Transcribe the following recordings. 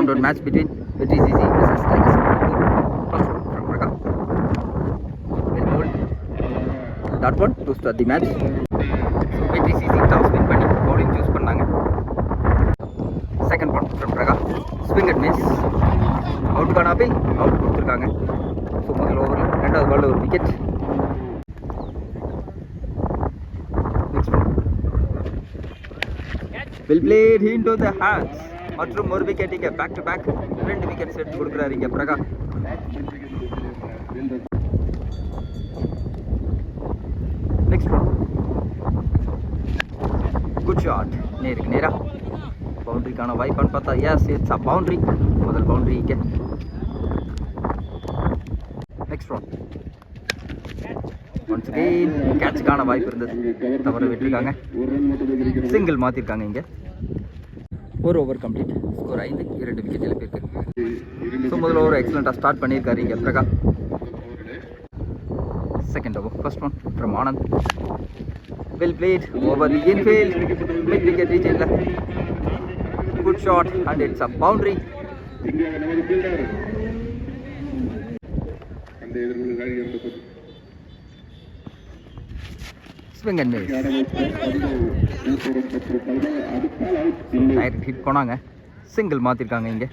round one match between Vetri CC versus Tigers. First one from Praga. Well bowled. That one to start the match. So Vetri CC toss win பண்ணி bowling choose பண்ணாங்க. Second one from Praga. Swing and miss. அவுட்டுக்கான appeal out கொடுத்துருக்காங்க. So முதல் ஓவரில் ரெண்டாவது பாலில் ஒரு wicket. Next one will played into the hands. மற்றும் ஒரு விக்கெட் இங்கே back to back 2 wicket set கொடுக்குறாரு இங்கே Praga. Next one good shot. நேருக்கு நேரா பவுண்டரிக்கான வாய்ப்பான்னு பார்த்தா எஸ் இட்ஸ் அ பவுண்டரி. முதல் பவுண்டரி இங்கே. நெக்ஸ்ட் ஒன் ஒன்ஸ் அகெயின் கேட்சுக்கான வாய்ப்பு இருந்தது, தவற விட்டுருக்காங்க. சிங்கிள் மாற்றிருக்காங்க இங்கே. ஒரு over complete. Score 5, 2 wicket இழப்பிருக்கு. So முதல் ஓவர் எக்ஸலண்ட்டாக ஸ்டார்ட் பண்ணியிருக்காரு இங்கே Praga. Second over first one from Anand. Well played over the infield. Mid wicket reach இல்லை. Good shot and it's a boundary. Swing and miss. Direct hit போனாங்க. சிங்கிள் மாற்றிருக்காங்க இங்கே.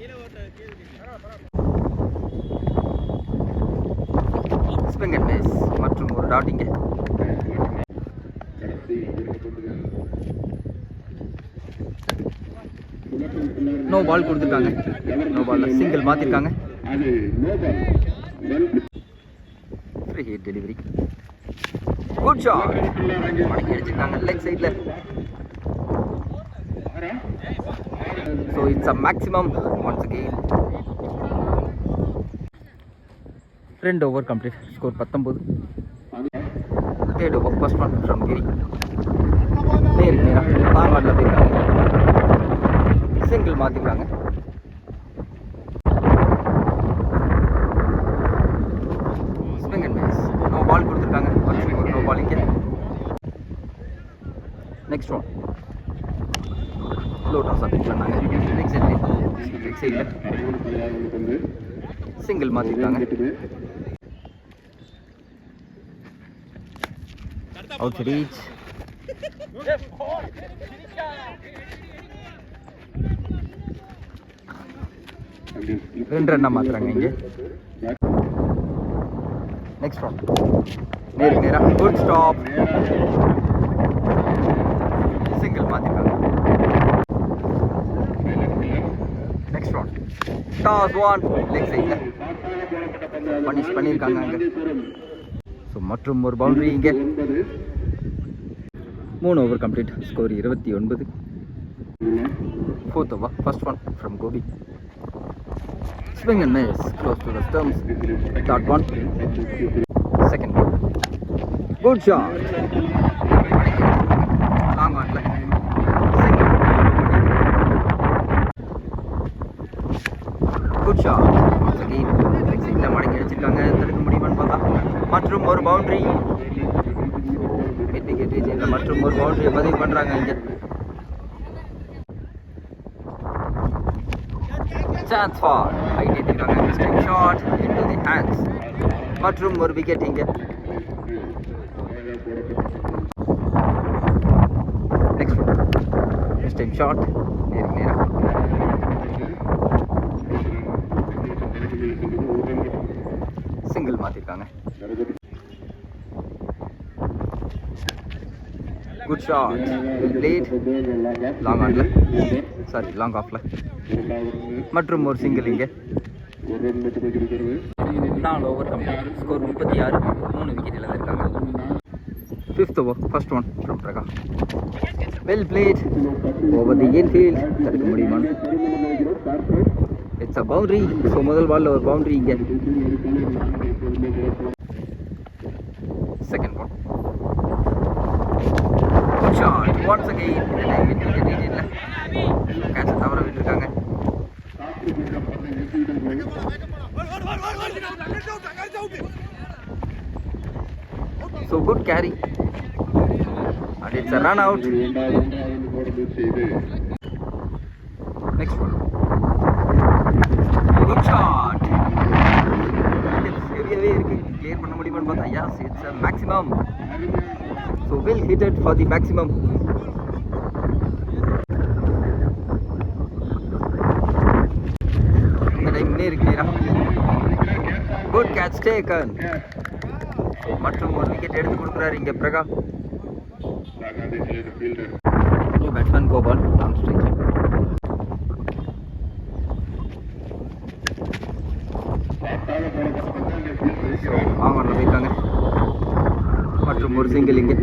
Swing and miss மற்றும் ஒரு டாட் இங்கே. நோ பால் கொடுத்துருக்காங்க. No பாலில் single மாற்றிருக்காங்க. Free hit delivery. Good shot. மடக்கி அடிச்சிருக்காங்க லெக் சைடில். So it's a maximum once again. 2 over complete. Score 19. Third over first one from Giri. நேருக்கு நேராக பாங்காட்டில் போயிருக்காங்க. சிங்கிள் மாற்றிருக்காங்க. Swing and miss. No ball கொடுத்துருக்காங்க. ஒரு நோ பால் இங்கே. நெக்ஸ்ட் ஒன் லோ டாஸ் அப்பிட் பண்ணாங்க. லெக் சைடில் சிங்கிள் மாற்றிருக்காங்க. Out reach. 2 ரன்னாக மாற்றுறாங்க இங்கே. நெக்ஸ்ட் ஒன் நேருக்கு நேராக குட் ஸ்டாப். சிங்கிள் மாற்றிருக்காங்க. Next one toss one leg சைடில் பனிஷ் பண்ணியிருக்காங்க அங்கே. ஸோ மற்றும் ஒரு பவுண்டரி இங்கே. 3 over complete. Score 29. Fourth over first one from Gobi. Swing and miss close to the stumps. Third one. Second one. Good shot. Long on leg. Good shot. Once again leg side la மடக்கி அடிச்சிருக்காங்க. தடுக்க முடியுமான்னு பார்த்தா மற்றும் ஒரு boundary. Mid wicket reach இல்லை. மற்றும் ஒரு பவுண்டரியை பதிவு பண்ணுறாங்க இங்கே. Chance for height எடுத்துக்காங்க. Mistake shot into the hands. மற்றும் ஒரு விக்கெட் இங்கே. நெக்ஸ்ட் ஒன் mistake shot நேருக்கு நேரா. சிங்கிள் மாற்றிருக்காங்க. Good shot. பிளேட் லாங் ஆன்ல சாரி லாங் ஆஃப்ல மற்றும் ஒரு சிங்கிள் இங்கே. 4 ஓவர் கம்ப்ளீட். ஸ்கோர் 36. 3 விக்கெட் இழந்திருக்காங்க. 5th over first one from Praga. Well played over the infield. தடுக்க முடியுமான்னு. It's a boundary. ஸோ முதல் பாலில் ஒரு பவுண்டரி இங்கே. Second one shot once again. Mid wicket reach இல்லை. கேட்சை தவற விட்டுருக்காங்க. So good carry and it's a run out. Next one maximum. So we'll hit it for the maximum. இந்த time நேரா குட் கேட்ச் டேக்கன். மற்றும் ஒரு wicket எடுத்து கொடுக்குறாரு இங்கே Praga. New batsman Gopal long strike. ஆமாம் போயிருக்காங்க. மற்றும் ஒரு சிங்கிள் இங்கே.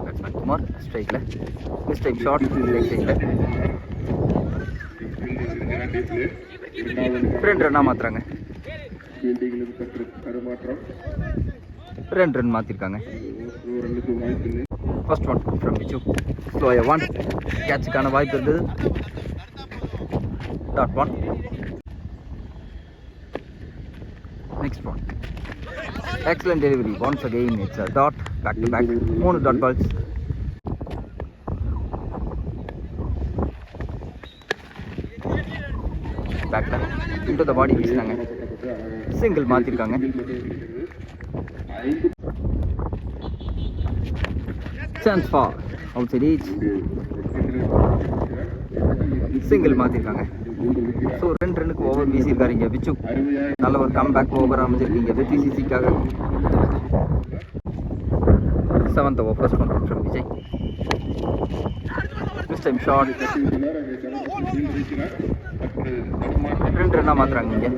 பேட்ஸ்மேன் குமார் ஸ்ட்ரைக்கில். மிஸ் டைம் ஷார்ட் லெக் சைடில். 2 ரன்னாக மாற்றுறாங்க. 2 ரன் மாற்றிருக்காங்க. First one from Vichu. ஸ்லோயா 1. கேட்சுக்கான வாய்ப்பு இருந்தது. Dot 1. Next one. Excellent delivery. Once again, it's a dot. Back to back. 3 dot balls. Back into the body வீசினாங்க. சிங்கிள் மாற்றிருக்காங்க. Chance for outside edge. Single மாற்றிருக்காங்க. ஸோ 2 ரன்னுக்கு ஓவர் வீசியிருக்காரு இங்கே விச்சு. நல்ல ஒரு கம்பேக் ஓவர் அமைஞ்சிருக்கீங்க வெற்றி சிசிக்காக. 7th over first one from Vijay. Miss time short. 2 ரன்னாக மாற்றுறாங்க இங்கே.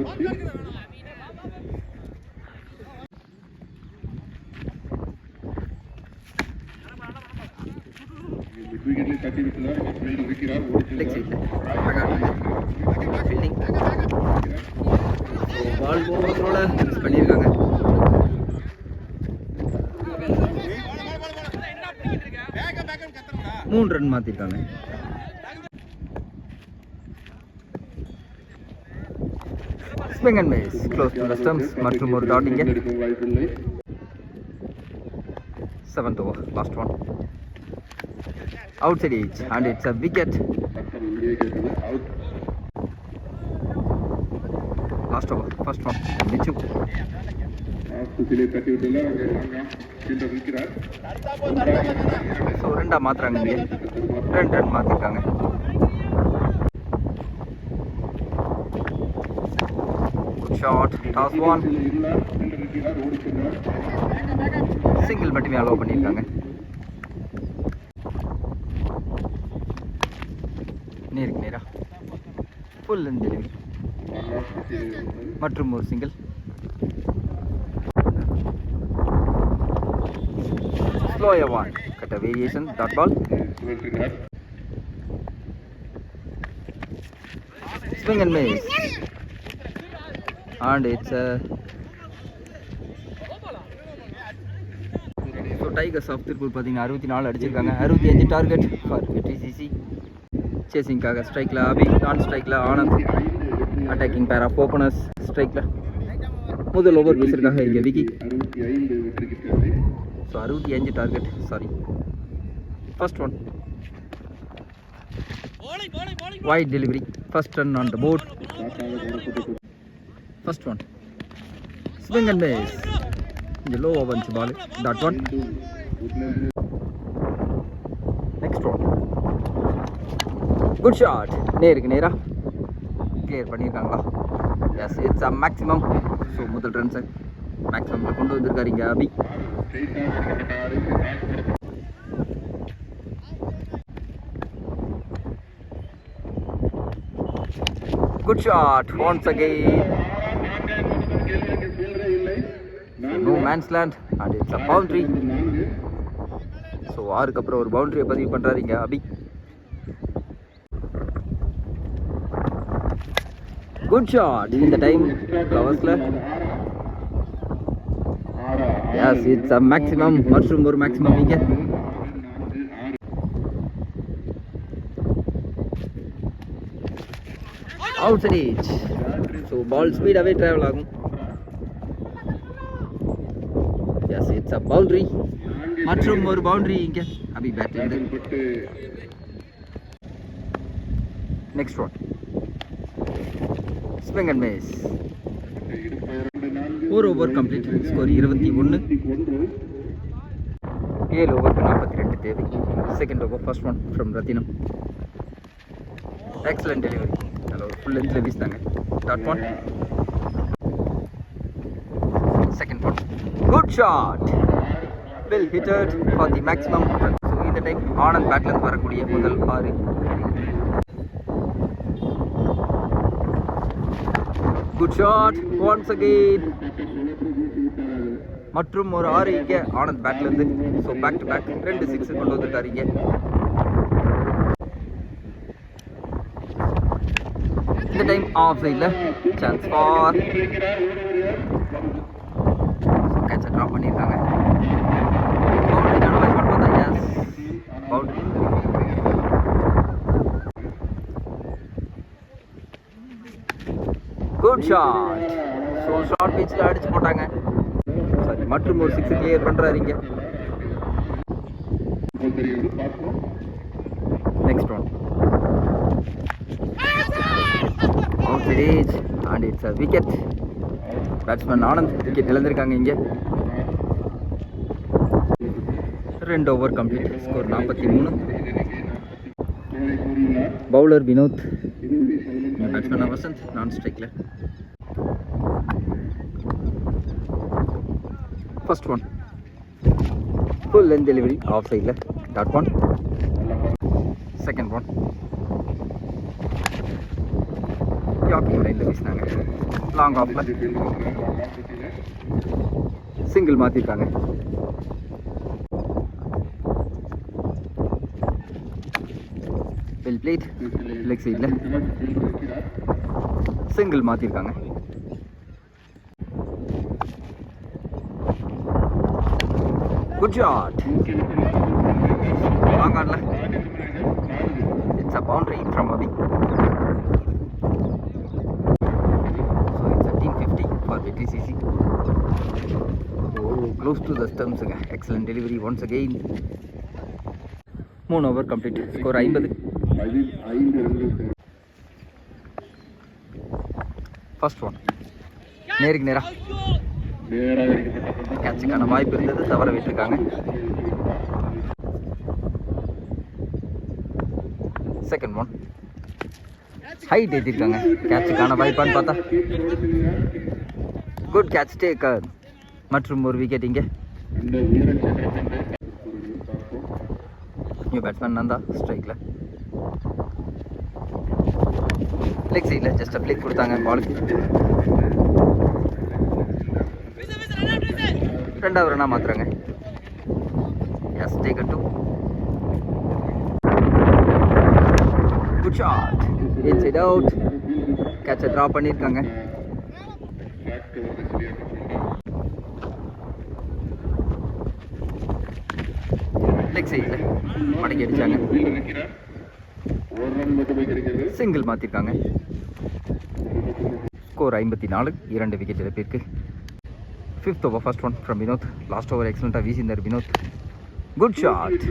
பால் போகிறதோட மிஸ் பண்ணியிருக்காங்க. மூணு ரன் மாற்றிருக்காங்க. Swing and miss close to the stumps மற்றும் ஒரு டாட் இங்கே. 7th over last one. Outside edge and it's a wicket. Last over first one Michu. So ரெண்டா மாத்துறாங்க இங்க. 2 ரன் மாத்திருக்காங்க. Good shot. Toss one. Single மட்டுமே allow பண்ணியிருக்காங்க. நேருக்கு நேரா ஃபுல் அண்ட் டெலிவரி மற்றும் ஒரு சிங்கிள். ஸ்லோயா 1 கட்ட variation dot ball. Swing and miss and it's a so tigers of Tiruppur பார்த்தீங்கன்னா 64 அடிச்சிருக்காங்க. 65 டார்கெட் ஃபார் வெற்றி சிசி. சேசிங்காக ஸ்ட்ரைக்கில் அபி, நான் ஸ்ட்ரைக்கில் Anand. Attacking pair of openers ஸ்ட்ரைக்கில். முதல் ஓவர் வீசிருக்காங்க இங்கே Vicky. So 65 target. Sorry first one wide delivery. First run on the board. First one. Swing and miss. The low over ball. That one. Next one. Good shot. நேருக்கு நேரா clear பண்ணியிருக்காங்களா? Yes, it's a maximum. So முதல் ரன்ஸை மேக்ஸிமமில் கொண்டு வந்திருக்காரு இங்கே அபி. Good shot once again. No man's land and it's a boundary. So ஆறுக்கு அப்புறம் ஒரு பவுண்டரியை பதிவு பண்ணுறாரு இங்கே அபி. Good shot இந்த time ஃப்ளவர்ஸில். Yes, it's a maximum. மற்றும் ஒரு மேக்ஸிமம் இங்கே. Outside edge. So ball speed away travel ஆகும். Yes, it's a boundary. மற்றும் ஒரு பவுண்டரி இங்கே அபி பேட்லேருந்து. Next one. Swing and miss. ஒரு ஓவர் கம்ப்ளீட். ஸ்கோர் 21. 7 ஓவருக்கு 42 தேவை. Second over first one from Rathinam. Excellent delivery. அதில் ஒரு ஃபுல் லென்த்தில் வீசினாங்க. Dot one. Second one. Good shot. Well hitted for the maximum. So இந்த டைம் ஆனந்த் பேட்லேருந்து வரக்கூடிய முதல் 6. Good shot once again. மற்றும் ஒரு 6 இங்கே ஆனந்த் பேட்லேருந்து. ஸோ பேக் டு பேக் 2 6 கொண்டு வந்திருக்காரு இங்கே. இந்த டைம் ஆஃப் சைடில் சான்ஸ் ஃபார் கேட்சை ட்ராப் பண்ணியிருக்காங்க. பவுண்டரி வைப் பண்ண பார்த்தா yes boundary. Good shot. So short பீச்சில் அடிச்சு போட்டாங்க. சாரி, மற்றும் ஒரு 6 கிளியர் பண்ணுறாரு இங்கே. Next one outside edge and it's a wicket. Batsman Anand wicket இழந்திருக்காங்க இங்கே. 2 over complete. Score 43. Bowler Vinod, batsman Vasanth non ஸ்ட்ரைக்கில். First one full length delivery off சைடில். Dot one. Second one yorking லைனில் வீசினாங்க. லாங் ஆஃபில் சிங்கிள் மாற்றிருக்காங்க. Well played. லெக் சைடில் single மாற்றிருக்காங்க. Good shot. லாங் ஆன்ல it's a boundary from Abhi. So it's a team 50 for VTCC. Close to the ஸ்டம்ஸுங்க. Excellent delivery once again. 3 over complete. Score 50. First one நேருக்கு நேரா கேட்சுக்கான வாய்ப்பு இருந்தது, தவற விட்டுருக்காங்க. செகண்ட் ஒன் ஹைட் ஏற்றிருக்காங்க. கேட்சுக்கான வாய்ப்பான்னு பார்த்தா குட் கேட்ச் டேக்கர். மற்றும் ஒரு விக்கெட் இங்கே. நியூ பேட்ஸ்மேன் நந்தா ஸ்ட்ரைக்கில். லெக் சைடில் ஜஸ்ட் பிளிக் கொடுத்தாங்க பாலுக்கு. 2வது ரன்னா மாத்துறாங்க. Yes take 2. Good shot. Inside out. கேட்சை ட்ராப் பண்ணியிருக்காங்க. லெக் சைடில் மடக்கி அடிச்சாங்க. சிங்கிள் மாற்றிருக்காங்க. ஸ்கோர் 54. 2 விக்கெட் இழப்பிற்கு. 5th over first one from Vinod. Last over எக்ஸலண்ட்டாக வீசியிருந்தார் Vinod. Good shot.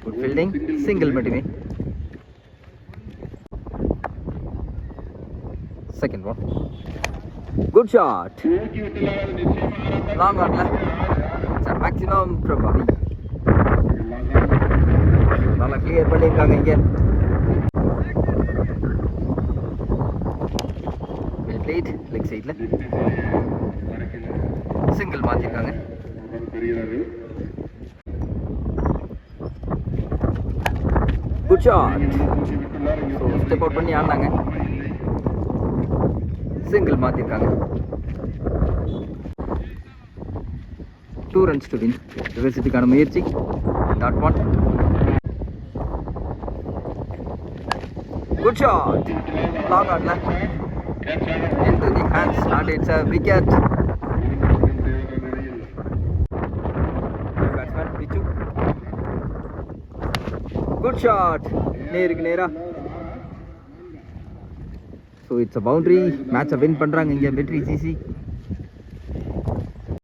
Good fielding. Single மட்டுமே. Second one good shot. Long ஆன்ல சார் மேக்ஸிமம் ஃப்ரம் அபி. நல்லா கிளியர் பண்ணியிருக்காங்க இங்கே. Well played. லெக் சைடில் சிங்கிள் மாற்றிருக்காங்க. Good shot. So step out பண்ணி ஆடினாங்க. சிங்கிள் மாற்றிருக்காங்க. 2 runs to win. ரிவர்சிட்டிக்கான முயற்சி. Dot one. Good shot. Long ஆன்ல into the hands and it's a wicket. Batsman Pichu. Good shot. நேருக்கு நேரா. So it's a boundary. மேட்சை வின் பண்ணுறாங்க இங்கே VTCC.